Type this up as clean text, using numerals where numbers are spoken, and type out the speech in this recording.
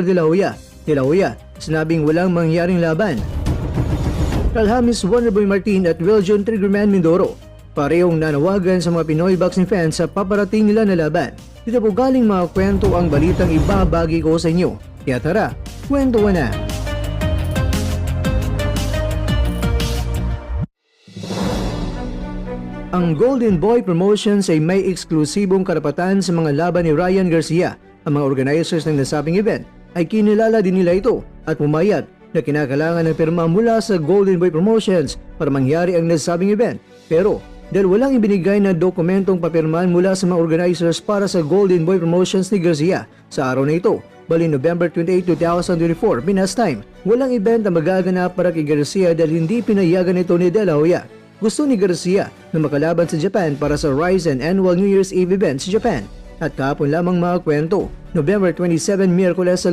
De La Hoya, sinabing walang mangyaring laban. Alhamis, Wonderboy Martin at Wiljon Triggerman Mindoro parehong nanawagan sa mga Pinoy boxing fans sa paparating nila na laban. Dito po galing mga kwento ang balitang ibabagi ko sa inyo. Kaya tara, kwentuhan na! Ang Golden Boy Promotions ay may eksklusibong karapatan sa mga laban ni Ryan Garcia. Ang mga organizers ng nasabing event ay kinilala din nila ito at pumayag na kinakailangan ng pirma mula sa Golden Boy Promotions para mangyari ang nasabing event. Pero dahil walang ibinigay na dokumentong papirmahan mula sa mga organizers para sa Golden Boy Promotions ni Garcia sa araw na ito, bali November 28, 2024, Pinas time, walang event na magaganap para kay Garcia dahil hindi pinayagan ito ni De La Hoya. Gusto ni Garcia na makalaban sa Japan para sa Rizin Annual New Year's Eve event sa Japan. At kahapon lamang mga kwento, November 27, Miyerkules sa